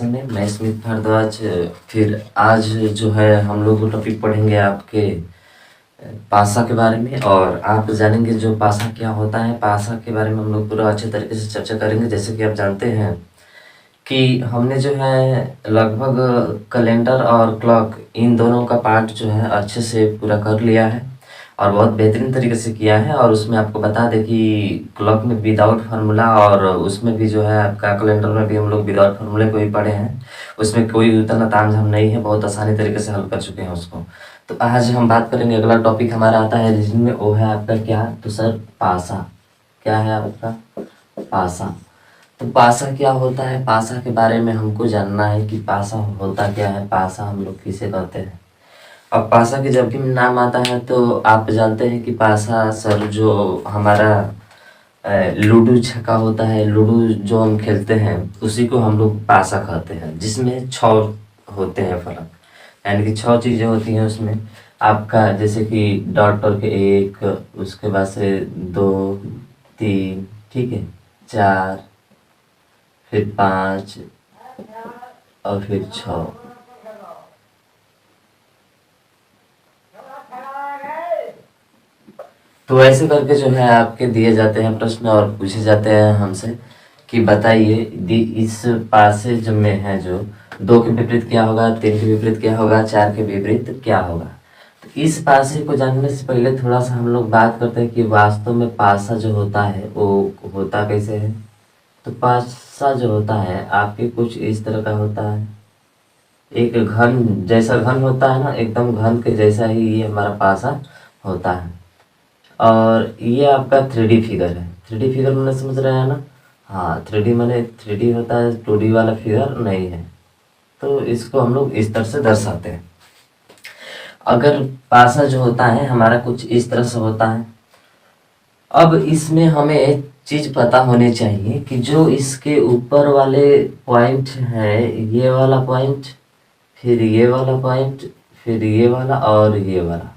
कैसे हैं? मैं स्मित भारद्वाज। फिर आज जो है हम लोग टॉपिक पढ़ेंगे आपके पासा के बारे में, और आप जानेंगे जो पासा क्या होता है। पासा के बारे में हम लोग पूरा अच्छे तरीके से चर्चा करेंगे। जैसे कि आप जानते हैं कि हमने जो है लगभग कैलेंडर और क्लॉक इन दोनों का पार्ट जो है अच्छे से पूरा कर लिया है और बहुत बेहतरीन तरीके से किया है। और उसमें आपको बता दें कि क्लॉक में विदाउट फार्मूला, और उसमें भी जो है आपका कैलेंडर में भी हम लोग विदाउट फार्मूले को ही पढ़े हैं। उसमें कोई उतना तामझाम नहीं है, बहुत आसानी तरीके से हल कर चुके हैं उसको। तो आज हम बात करेंगे, अगला टॉपिक हमारा आता है रीजनिंग में, वो है आपका क्या, तो सर पासा। क्या है आपका? पासा। तो पासा क्या होता है? पासा के बारे में हमको जानना है कि पासा होता क्या है, पासा हम लोग किसे कहते हैं। अब पासा के जब भी नाम आता है तो आप जानते हैं कि पासा सर जो हमारा लूडो छक्का होता है, लूडो जो हम खेलते हैं उसी को हम लोग पासा कहते हैं, जिसमें 6 होते हैं फलक, यानी कि 6 चीज़ें होती हैं उसमें। आपका जैसे कि डॉट करके 1, उसके बाद से 2, 3, ठीक है, 4, फिर 5 और फिर 6। तो ऐसे करके जो है आपके दिए जाते हैं प्रश्न और पूछे जाते हैं हमसे कि बताइए इस पासेज में है जो 2 के विपरीत क्या होगा, 3 के विपरीत क्या होगा, 4 के विपरीत क्या होगा। तो इस पासे को जानने से पहले थोड़ा सा हम लोग बात करते हैं कि वास्तव में पासा जो होता है वो होता कैसे है। तो पासा जो होता है आपके कुछ इस तरह का होता है, एक घन जैसा घन होता है ना, एकदम घन के जैसा ही ये हमारा पासा होता है। और ये आपका 3D फिगर है। 3D फिगर मैंने समझ रहे हैं ना? हाँ, 3D मैंने 3D होता है, 2D वाला फिगर नहीं है। तो इसको हम लोग इस तरह से दर्शाते हैं। अगर पासा जो होता है हमारा कुछ इस तरह से होता है। अब इसमें हमें चीज पता होनी चाहिए कि जो इसके ऊपर वाले पॉइंट है, ये वाला पॉइंट, फिर ये वाला पॉइंट, फिर ये वाला और ये वाला,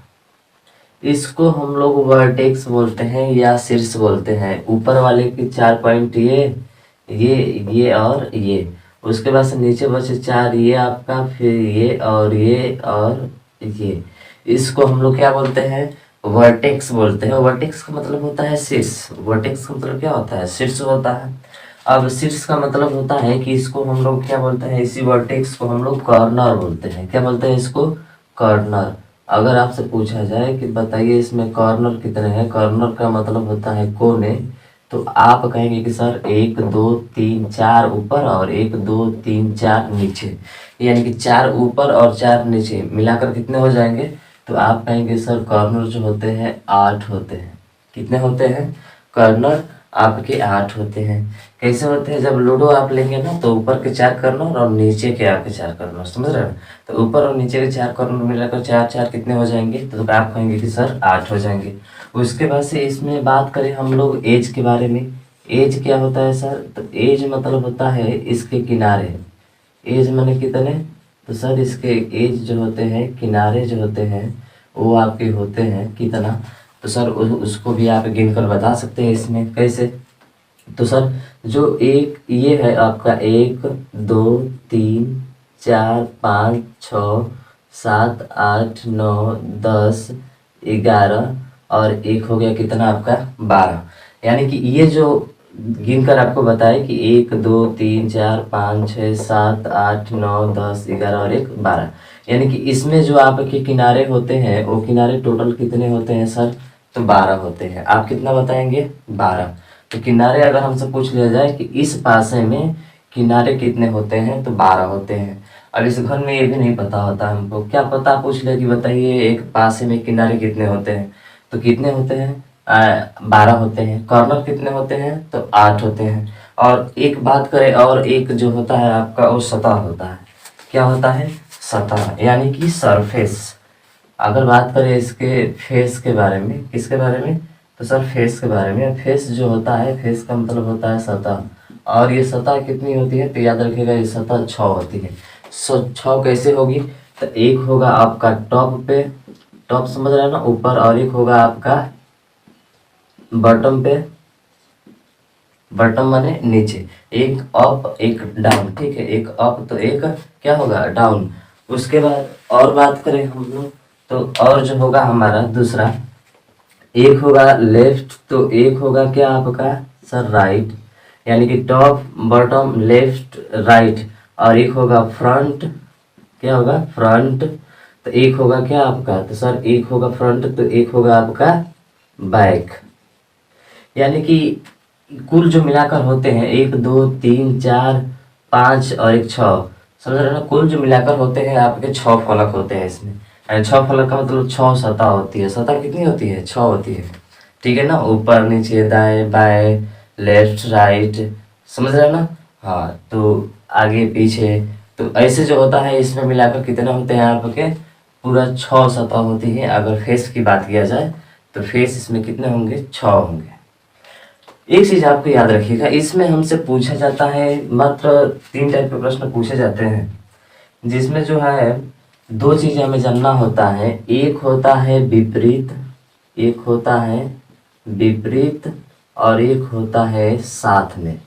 इसको हम लोग वर्टेक्स बोलते हैं या शीर्ष बोलते हैं। ऊपर वाले के 4 पॉइंट ये और ये, उसके बाद से नीचे बचे 4 ये आपका, फिर ये और ये, इसको हम लोग क्या बोलते हैं? वर्टेक्स बोलते हैं। वर्टेक्स का मतलब होता है शीर्ष। वर्टेक्स का मतलब क्या होता है? शीर्ष होता है। अब शीर्ष का मतलब होता है कि इसको हम लोग क्या बोलते हैं? इसी वर्टेक्स को हम लोग कॉर्नर बोलते हैं। क्या बोलते हैं इसको? कॉर्नर। अगर आपसे पूछा जाए कि बताइए इसमें कॉर्नर कितने हैं, कॉर्नर का मतलब होता है कोने, तो आप कहेंगे कि सर 1, 2, 3, 4 ऊपर और 1, 2, 3, 4 नीचे, यानी कि 4 ऊपर और 4 नीचे मिलाकर कितने हो जाएंगे? तो आप कहेंगे सर कॉर्नर जो होते हैं 8 होते हैं। कितने होते हैं? कॉर्नर आपके 8 होते हैं। कैसे होते हैं? जब लूडो आप लेंगे ना तो ऊपर के 4 कॉर्नर और नीचे के आपके 4 कॉर्नर, समझ रहे हैं? तो ऊपर और नीचे के 4 कॉर्नर मिलाकर 4 4 कितने हो जाएंगे? तो आप कहेंगे कि सर 8 हो जाएंगे। उसके बाद से इसमें बात करें हम लोग एज के बारे में। एज क्या होता है सर? तो एज मतलब होता है इसके किनारे। एज माने कितने? तो सर इसके एज जो होते हैं, किनारे जो होते हैं, वो आपके होते हैं कितना? तो सर उसको भी आप गिन कर बता सकते हैं। इसमें कैसे? तो सर जो एक ये है आपका 1, 2, 3, 4, 5, 6, 7, 8, 9, 10, 11 और एक हो गया कितना आपका? 12। यानी कि ये जो गिन कर आपको बताए कि 1, 2, 3, 4, 5, 6, 7, 8, 9, 10, 11 और एक 12, यानी कि इसमें जो आपके किनारे होते हैं वो किनारे टोटल कितने होते हैं सर? तो 12 होते हैं। आप कितना बताएंगे? 12। तो किनारे अगर हमसे पूछ लिया जाए कि इस पासे में किनारे कितने होते हैं, तो 12 होते हैं। अब इस घर में ये भी नहीं पता होता हमको, क्या पता पूछ ले कि बताइए एक पासे में किनारे कितने होते हैं, तो कितने होते हैं? 12 होते हैं। कॉर्नर कितने होते हैं? तो 8 होते हैं। और एक बात करें, और एक जो होता है आपका वो सतह होता है। क्या होता है? सतह, यानी कि सरफेस। अगर बात करें इसके फेस के बारे में, किसके बारे में? तो सर फेस के बारे में। फेस जो होता है, फेस का मतलब होता है सतह, और ये सतह कितनी होती है? तो याद रखिएगा ये सतह 6 होती है। 6 कैसे होगी? तो एक होगा आपका टॉप पे, टॉप समझ रहे हैं ना, ऊपर, और एक होगा आपका बॉटम पे, बॉटम माने नीचे, एक अप एक डाउन, ठीक है, एक अप तो एक क्या होगा डाउन। उसके बाद और बात करें हम लोग तो और जो होगा हमारा दूसरा, एक होगा लेफ्ट तो एक होगा क्या आपका सर राइट, यानी कि टॉप बॉटम लेफ्ट राइट, और एक होगा फ्रंट, क्या होगा फ्रंट, तो एक होगा क्या आपका तो सर एक होगा फ्रंट तो एक होगा आपका बैक, यानी कि कुल जो मिलाकर होते हैं 1 2 3 4 5 और एक 6, समझ रहे हो ना, कुल जो मिलाकर होते हैं आपके 6 फलक होते हैं इसमें। 6 फलक का मतलब 6 सतह होती है, सतह कितनी होती है 6 होती है, ठीक है ना, ऊपर नीचे दाएं बाएं लेफ्ट राइट, समझ रहे हो ना। हाँ तो आगे पीछे, तो ऐसे जो होता है इसमें मिलाकर कितने होते हैं आपके पूरा 6 सतह होती है। अगर फेस की बात किया जाए तो फेस इसमें कितने होंगे 6 होंगे। एक चीज आपको याद रखिएगा, इसमें हमसे पूछा जाता है मात्र 3 टाइप के प्रश्न पूछे जाते हैं, जिसमें जो है 2 चीजें हमें जानना होता है, एक होता है विपरीत, एक होता है विपरीत और एक होता है साथ में,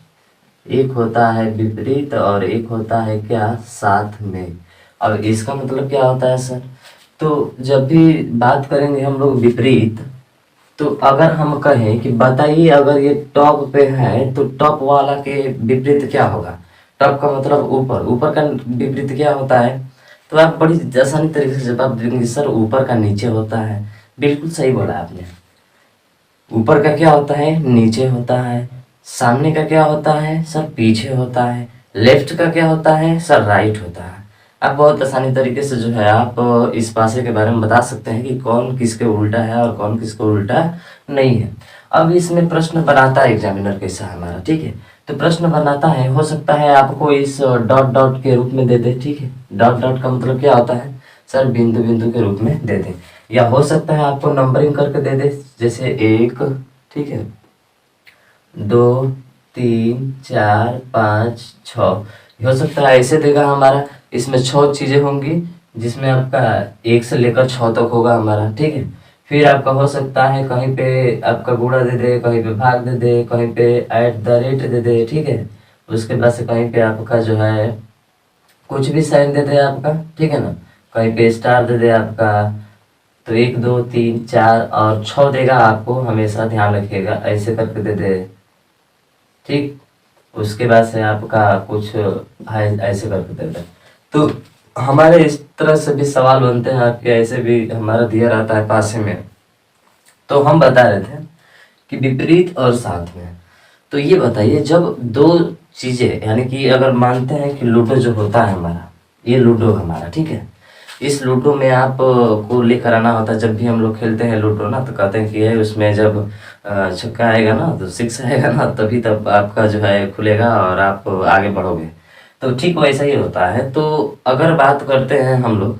एक होता है विपरीत और एक होता है क्या साथ में। अब इसका मतलब क्या होता है सर, तो जब भी बात करेंगे हम लोग विपरीत, तो अगर हम कहें कि बताइए अगर ये टॉप पे है तो टॉप वाला के विपरीत क्या होगा, टॉप का मतलब ऊपर, ऊपर का विपरीत क्या होता है, तो आप बड़ी आसानी तरीके से जवाब देंगे सर ऊपर का नीचे होता है। बिल्कुल सही बोला आपने, ऊपर का क्या होता है नीचे होता है, सामने का क्या होता है सर पीछे होता है, लेफ्ट का क्या होता है सर राइट होता है। आप बहुत आसानी तरीके से जो है आप इस पासे के बारे में बता सकते हैं कि कौन किसके उल्टा है और कौन किसके उल्टा नहीं है। अब इसमें प्रश्न बनाता है एग्जामिनर कैसा है हमारा, ठीक है, तो प्रश्न बनाता है, हो सकता है आपको इस डॉट डॉट के रूप में दे दे, ठीक है, डॉट डॉट का मतलब क्या होता है सर बिंदु बिंदु के रूप में दे दे, या हो सकता है आपको नंबरिंग करके दे दे, जैसे 1, ठीक है, 2 3 4 5 6, हो सकता है ऐसे देगा हमारा, इसमें 6 चीजें होंगी जिसमें आपका 1 से लेकर 6 तक होगा हमारा, ठीक है। फिर आपका हो सकता है कहीं पे आपका गुणा दे दे, कहीं पे भाग दे दे, कहीं पे एट द रेट दे दे, ठीक है, उसके बाद से कहीं पे आपका जो है कुछ भी साइन दे दे आपका, ठीक है ना, कहीं पे स्टार दे दे आपका, तो 1 2 3 4 और 6 देगा आपको, हमेशा ध्यान रखिएगा ऐसे करके दे दे, ठीक, उसके बाद से आपका कुछ है ऐसे करके दे दे। तो हमारे इस तरह से भी सवाल बनते हैं आपके, ऐसे भी हमारा दिया रहता है पासे में। तो हम बता रहे थे कि विपरीत और साथ में, तो ये बताइए जब 2 चीजें, यानी कि अगर मानते हैं कि लूडो जो होता है हमारा, ये लूडो हमारा, ठीक है, इस लूडो में आप को लेकर आना होता है, जब भी हम लोग खेलते हैं लूडो ना तो कहते हैं कि ये उसमें जब छक्का आएगा ना तो 6 आएगा ना तभी तब आपका जो है खुलेगा और आप आगे बढ़ोगे, तो ठीक वैसा ही होता है। तो अगर बात करते हैं हम लोग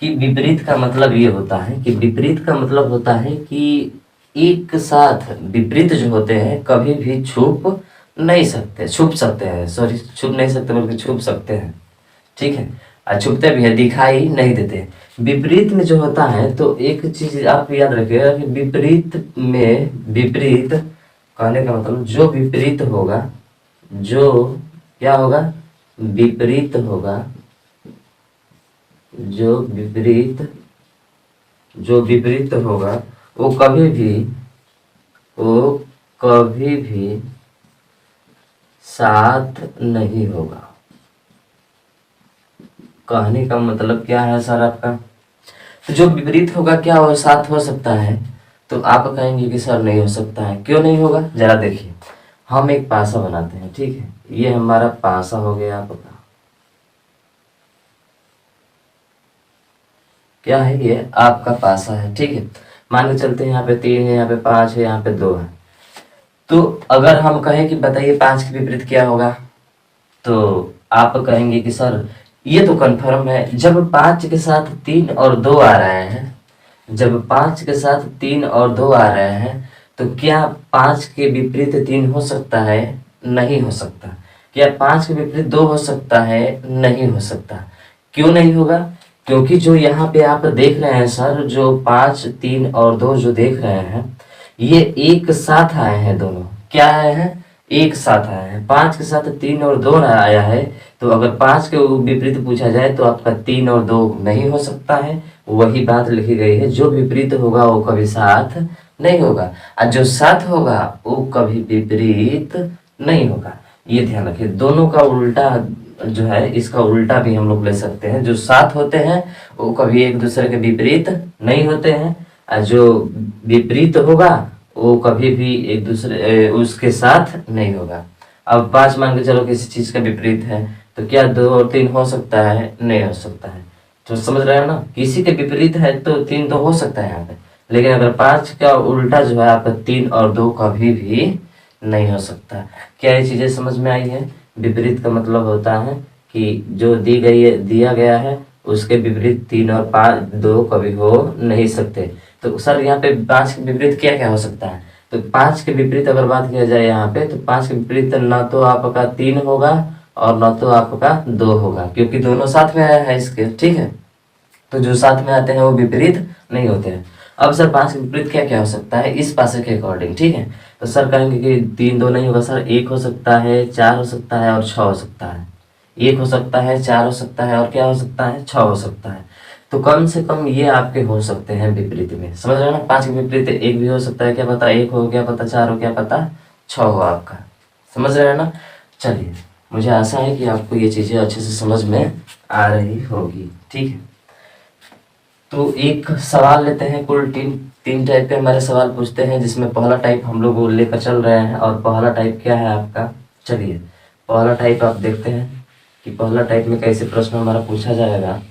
कि विपरीत का मतलब ये होता है कि विपरीत का मतलब होता है कि एक साथ विपरीत जो होते हैं कभी भी छुप नहीं सकते, छुप सकते हैं, सॉरी छुप नहीं सकते बल्कि छुप सकते हैं, ठीक है, और छुपते भी है दिखाई नहीं देते। विपरीत में जो होता है तो एक चीज आप याद रखिएगा कि विपरीत में, विपरीत कहने का मतलब जो विपरीत होगा, जो क्या होगा विपरीत होगा, जो विपरीत, जो विपरीत होगा वो कभी भी, वो कभी भी साथ नहीं होगा। कहने का मतलब क्या है सर आपका, तो जो विपरीत होगा क्या वो साथ हो सकता है, तो आप कहेंगे कि सर नहीं हो सकता है, क्यों नहीं होगा जरा देखिए, हम एक पासा बनाते हैं, ठीक है, ये हमारा पासा हो गया आपका, क्या है ये आपका पासा है, ठीक है, मान के चलते हैं यहाँ पे 3 है, यहाँ पे 5 है, यहाँ पे 2 है, तो अगर हम कहें कि बताइए 5 के विपरीत क्या होगा, तो आप कहेंगे कि सर ये तो कंफर्म है, जब 5 के साथ 3 और 2 आ रहे हैं, जब 5 के साथ 3 और 2 आ रहे हैं तो क्या 5 के विपरीत 3 हो सकता है, नहीं हो सकता। क्या 5 के विपरीत 2 हो सकता है, नहीं हो सकता। क्यों नहीं होगा, क्योंकि जो यहाँ पे आप देख रहे हैं सर, जो 5 3 और 2 जो देख रहे हैं ये एक साथ आए हैं, दोनों क्या आए हैं एक साथ आया है, 5 के साथ 3 और 2 ना आया है, तो अगर 5 के विपरीत पूछा जाए तो आपका 3 और 2 नहीं हो सकता है। वही बात लिखी गई है, जो विपरीत होगा वो कभी साथ नहीं होगा, और जो साथ होगा वो कभी विपरीत नहीं होगा। ये ध्यान रखिए, दोनों का उल्टा जो है, इसका उल्टा भी हम लोग ले सकते हैं। जो साथ होते हैं वो कभी एक दूसरे के विपरीत नहीं होते हैं, और जो विपरीत होगा वो कभी भी एक दूसरे उसके साथ नहीं होगा। अब 5 मान के चलो किसी चीज का विपरीत है, तो क्या 2 और 3 हो सकता है? नहीं हो सकता है। तो समझ रहे हो ना, किसी के विपरीत है तो 3 तो हो सकता है यहाँ पे, लेकिन अगर 5 का उल्टा जो है आपका 3 और 2 कभी भी नहीं हो सकता। क्या ये चीजें समझ में आई है? विपरीत का मतलब होता है कि जो दी गई है, दिया गया है, उसके विपरीत 3 और 5 2 कभी हो नहीं सकते। तो सर यहाँ पे 5 के विपरीत क्या क्या हो सकता है? तो 5 के विपरीत अगर बात किया जाए यहाँ पे, तो 5 के विपरीत ना तो आपका 3 होगा और ना तो आपका 2 होगा, क्योंकि दोनों साथ में आया है इसके, ठीक है। तो जो साथ में आते हैं वो विपरीत नहीं होते हैं। अब सर 5 के विपरीत क्या क्या हो सकता है इस पासे के अकॉर्डिंग, ठीक है। तो सर कहेंगे कि 3 2 नहीं होगा सर, 1 हो सकता है, 4 हो सकता है और 6 हो सकता है। 1 हो सकता है, 4 हो सकता है और क्या हो सकता है? 6 हो सकता है। तो कम से कम ये आपके हो सकते हैं विपरीत में, समझ रहे हो ना। 5 के विपरीत 1 भी हो सकता है, क्या पता 1 हो, क्या पता 4 हो, क्या पता 6 हो आपका, समझ रहे हो ना। चलिए, मुझे आशा है कि आपको ये चीज़ें अच्छे से समझ में आ रही होगी, ठीक है। तो एक सवाल लेते हैं, कुल तीन तीन टाइप के हमारे सवाल पूछते हैं, जिसमें पहला टाइप हम लोग वो लेकर चल रहे हैं। और पहला टाइप क्या है आपका? चलिए, पहला टाइप आप देखते हैं कि पहला टाइप में कैसे प्रश्न हमारा पूछा जाएगा,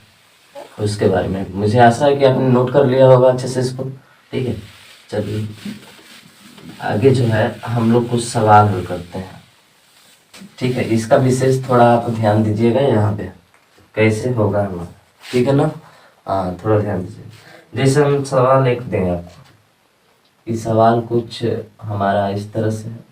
उसके बारे में मुझे आशा है कि आपने नोट कर लिया होगा अच्छे से इसको, ठीक है। चलिए आगे जो है हम लोग कुछ सवाल हल करते हैं, ठीक है। इसका विशेष थोड़ा आप ध्यान दीजिएगा यहाँ पे कैसे होगा हमारा, ठीक है ना। हाँ, थोड़ा ध्यान दीजिए। जैसे हम सवाल एक दें आपको, ये सवाल कुछ हमारा इस तरह से है।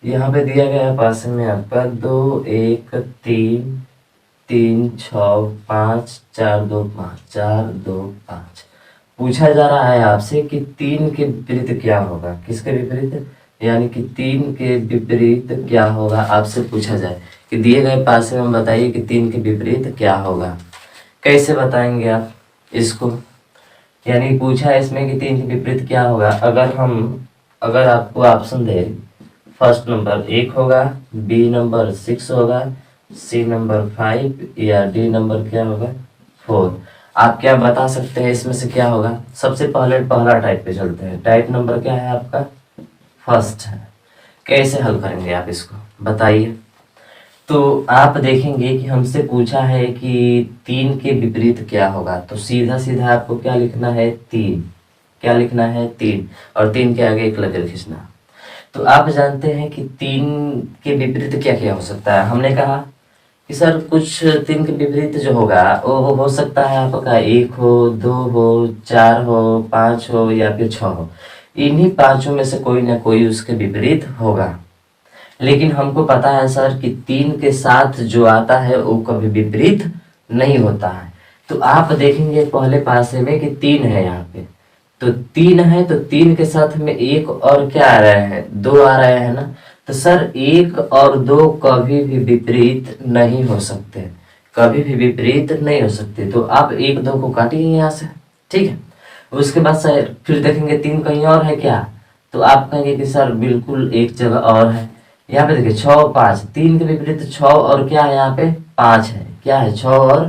यहाँ पे दिया गया है पास में आपका 2 1 3 3 6 5 4 2 5 4 2 5। पूछा जा रहा है आपसे कि 3 के विपरीत क्या होगा, किसके विपरीत, यानी कि 3 के विपरीत क्या होगा, आपसे पूछा जाए कि दिए गए पास में बताइए कि 3 के विपरीत क्या होगा। कैसे बताएंगे आप इसको? यानी पूछा है इसमें कि 3 के विपरीत क्या होगा। अगर आपको ऑप्शन दे, फर्स्ट नंबर 1 होगा, बी नंबर 6 होगा, सी नंबर 5 या डी नंबर क्या होगा 4, आप क्या बता सकते हैं इसमें से क्या होगा? सबसे पहले पहला टाइप पे चलते हैं। टाइप नंबर क्या है आपका? फर्स्ट है। कैसे हल करेंगे आप इसको बताइए। तो आप देखेंगे कि हमसे पूछा है कि 3 के विपरीत क्या होगा, तो सीधा सीधा आपको क्या लिखना है? 3। क्या लिखना है? 3, और 3 के आगे एक लकीर खींचना। तो आप जानते हैं कि 3 के विपरीत क्या क्या हो सकता है। हमने कहा कि सर कुछ 3 के विपरीत जो होगा वो हो सकता है आपका 1 हो, 2 हो, 4 हो, 5 हो या फिर 6 हो। इन्हीं पांचों में से कोई ना कोई उसके विपरीत होगा। लेकिन हमको पता है सर कि 3 के साथ जो आता है वो कभी विपरीत नहीं होता है। तो आप देखेंगे पहले पासे में कि 3 है यहाँ पे, तो 3 है, तो 3 के साथ में 1 और क्या आ रहे हैं? 2 आ रहे हैं ना। तो सर 1 और 2 कभी भी विपरीत नहीं हो सकते, कभी भी विपरीत नहीं हो सकते। तो आप 1 2 को काटिए यहाँ से, ठीक है। उसके बाद सर फिर देखेंगे 3 कहीं और है क्या, तो आप कहेंगे कि सर बिल्कुल एक जगह और है। यहाँ पे देखिए 6 5, 3 के विपरीत 6 और क्या है यहाँ पे? 5 है। क्या है? 6 और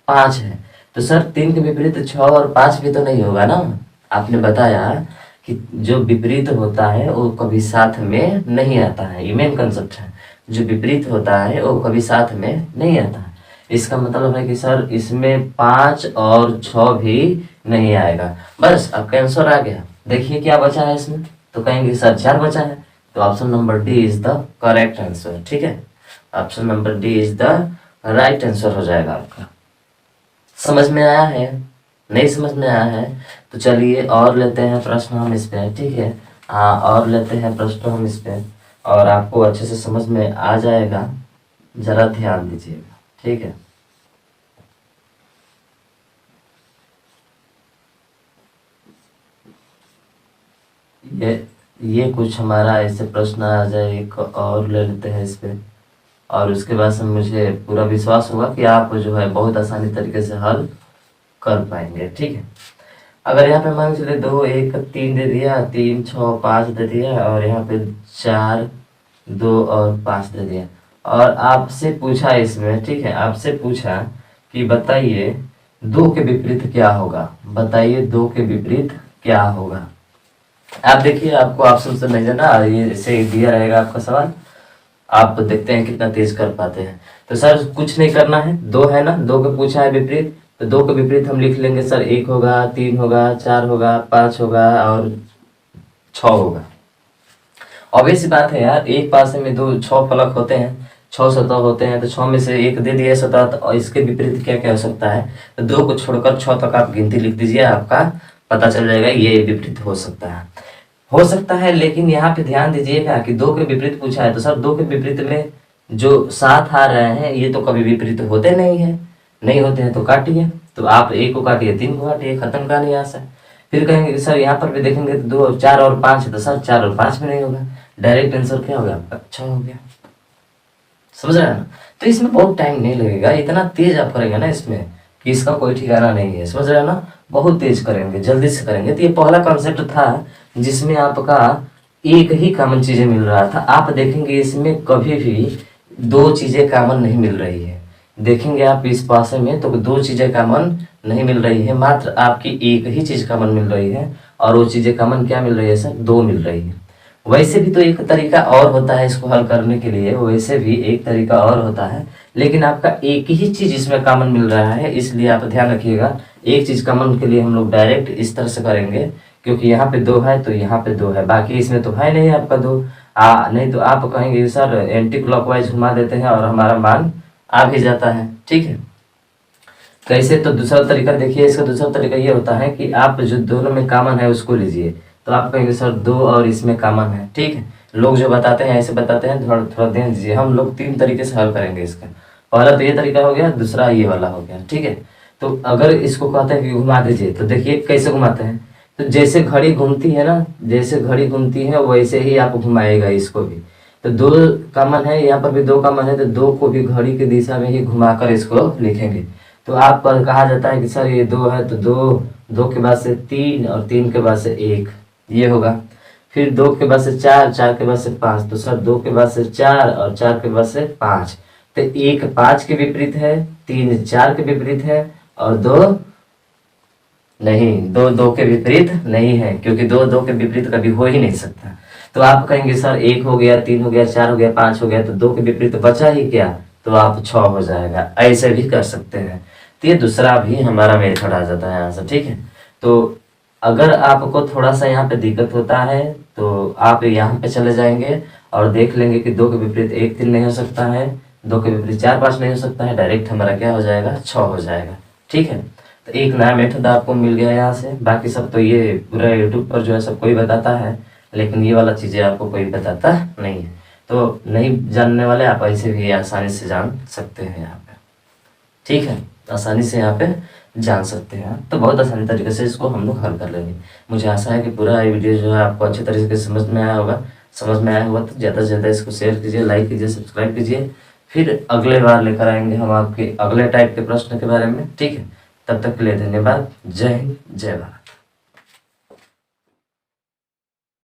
5 है। तो सर 3 के विपरीत 6 और 5 भी तो नहीं होगा ना। आपने बताया कि जो विपरीत होता है वो कभी साथ में नहीं आता है, ये मेन कंसेप्ट है। जो विपरीत होता है वो कभी साथ में नहीं आता है। इसका मतलब है कि सर इसमें 5 और 6 भी नहीं आएगा। बस आपका आंसर आ गया। देखिए क्या बचा है इसमें, तो कहेंगे सर 4 बचा है। तो option number D is the correct answer, ठीक है। Option number D is the right answer हो जाएगा आपका। समझ में आया है? नहीं समझ में आया है तो चलिए और लेते हैं प्रश्न हम इस पे, ठीक है। हाँ, और लेते हैं प्रश्न हम इस पे और आपको अच्छे से समझ में आ जाएगा, जरा ध्यान दीजिएगा, ठीक है। ये कुछ हमारा ऐसे प्रश्न आ जाए, एक और ले लेते हैं इस पे और उसके बाद से मुझे पूरा विश्वास होगा कि आप जो है बहुत आसानी तरीके से हल कर पाएंगे, ठीक है। अगर यहाँ पे मान के चलिए 2 1 3 दे दिया, 3 6 5 दे दिया और यहाँ पे 4 2 और 5 दे दिया और आपसे पूछा इसमें, ठीक है, आपसे पूछा कि बताइए 2 के विपरीत क्या होगा, बताइए 2 के विपरीत क्या होगा। आप देखिए, आपको ऑप्शन से नहीं जाना, ये ऐसे दिया रहेगा आपका सवाल, आप देखते हैं कितना तेज कर पाते हैं। तो सर कुछ नहीं करना है, 2 है ना, 2 का पूछा है विपरीत, तो 2 के विपरीत हम लिख लेंगे सर 1 होगा, 3 होगा, 4 होगा, 5 होगा और 6 होगा। ऑब्वियस सी बात है यार, एक पासे में 6 फलक होते हैं, 6 सतह होते हैं, तो 6 में से एक दे दिया सतह, तो इसके विपरीत क्या क्या हो सकता है, तो 2 को छोड़कर 6 तक आप गिनती लिख दीजिए, आपका पता चल जाएगा ये विपरीत हो सकता है। लेकिन यहाँ पे ध्यान दीजिएगा कि 2 के विपरीत पूछा है, तो सर 2 के विपरीत में जो 7 आ रहे हैं ये तो कभी विपरीत होते नहीं है, नहीं होते हैं तो काटिए, तो आप 1 को काटिए, 3 को काटिए, खत्म कहानी यहाँ से। फिर कहेंगे कि सर यहाँ पर भी देखेंगे तो 2 4 और 5 है, तो सर 4 और 5 में नहीं होगा, डायरेक्ट आंसर क्या हो गया आपका 6 हो गया। समझ रहे हैं ना, तो इसमें बहुत टाइम नहीं लगेगा, इतना तेज आप करेंगे ना इसमें कि इसका कोई ठिकाना नहीं है। समझ रहे हैं ना, बहुत तेज करेंगे, जल्दी से करेंगे। तो ये पहला कॉन्सेप्ट था जिसमें आपका एक ही कॉमन चीजें मिल रहा था। आप देखेंगे इसमें कभी भी 2 चीजें कॉमन नहीं मिल रही है, देखेंगे आप इस पासे में तो 2 चीजें कॉमन नहीं मिल रही है, मात्र आपकी एक ही चीज कॉमन मिल रही है और वो चीजें कॉमन क्या मिल रही है सर, 2 मिल रही है। वैसे भी तो एक तरीका और होता है इसको हल करने के लिए, वैसे भी एक तरीका और होता है, लेकिन आपका एक ही चीज इसमें कॉमन मिल रहा है, इसलिए आप ध्यान रखिएगा एक चीज कॉमन के लिए हम लोग डायरेक्ट इस तरह से करेंगे, क्योंकि यहाँ पे 2 है तो यहाँ पे 2 है, बाकी इसमें तो है नहीं आपका 2। नहीं तो आप कहेंगे सर एंटी क्लॉकवाइज घुमा देते हैं और हमारा मान आ भी जाता है, ठीक है। कैसे, तो दूसरा तरीका देखिए, इसका दूसरा तरीका ये होता है कि आप जो दोनों में कॉमन है उसको लीजिए, तो आप कहेंगे सर 2 और इसमें कॉमन है, ठीक है। लोग जो बताते हैं ऐसे बताते हैं, थोड़ा थोड़ा ध्यान दीजिए, हम लोग 3 तरीके से हल करेंगे इसका। पहला तो ये तरीका हो गया, दूसरा ये वाला हो गया, ठीक है। तो अगर इसको कहते हैं कि घुमा दीजिए, तो देखिए कैसे घुमाते हैं, तो जैसे घड़ी घूमती है ना, जैसे घड़ी घूमती है वैसे ही आप घुमाएगा इसको भी। तो 2 कॉमन है, यहाँ पर भी 2 कॉमन है, तो 2 को भी घड़ी की दिशा में ही घुमाकर इसको लिखेंगे। तो आप पर कहा जाता है कि सर ये 2 है तो 2 के बाद से 3 और 3 के बाद से 1, ये होगा। फिर 2 के बाद से 4, 4 के बाद से 5, तो सर 2 के बाद से 4 और 4 के बाद से 5, तो 1 5 के विपरीत है, 3 4 के विपरीत है और 2 नहीं, 2 के विपरीत नहीं है, क्योंकि 2 के विपरीत कभी हो ही नहीं सकता। तो आप कहेंगे सर 1 हो गया, 3 हो गया, 4 हो गया, 5 हो गया, तो 2 के विपरीत बचा ही क्या, तो आप 6 हो जाएगा। ऐसे भी कर सकते हैं, तो ये दूसरा भी हमारा मेथड आ जाता है यहाँ से, ठीक है। तो अगर आपको थोड़ा सा यहाँ पे दिक्कत होता है तो आप यहाँ पे चले जाएंगे और देख लेंगे कि 2 के विपरीत 1 3 नहीं हो सकता है, 2 के विपरीत 4 5 नहीं हो सकता है, डायरेक्ट हमारा क्या हो जाएगा 6 हो जाएगा, ठीक है। तो एक नया मेथड आपको मिल गया यहाँ से, बाकी सब तो ये पूरा यूट्यूब पर जो है सब कोई बताता है, लेकिन ये वाला चीज़ें आपको कोई बताता नहीं है। तो नहीं जानने वाले आप ऐसे भी आसानी से जान सकते हैं यहाँ पे, ठीक है, आसानी से यहाँ पे जान सकते हैं। तो बहुत आसानी तरीके से इसको हम लोग हल कर लेंगे। मुझे आशा है कि पूरा ये वीडियो जो है आपको अच्छे तरीके से समझ में आया होगा। तो ज़्यादा से ज़्यादा इसको शेयर कीजिए, लाइक कीजिए, सब्सक्राइब कीजिए। फिर अगले बार लेकर आएंगे हम आपके अगले टाइप के प्रश्न के बारे में, ठीक है। तब तक के लिए धन्यवाद। जय हिंद, जय भारत।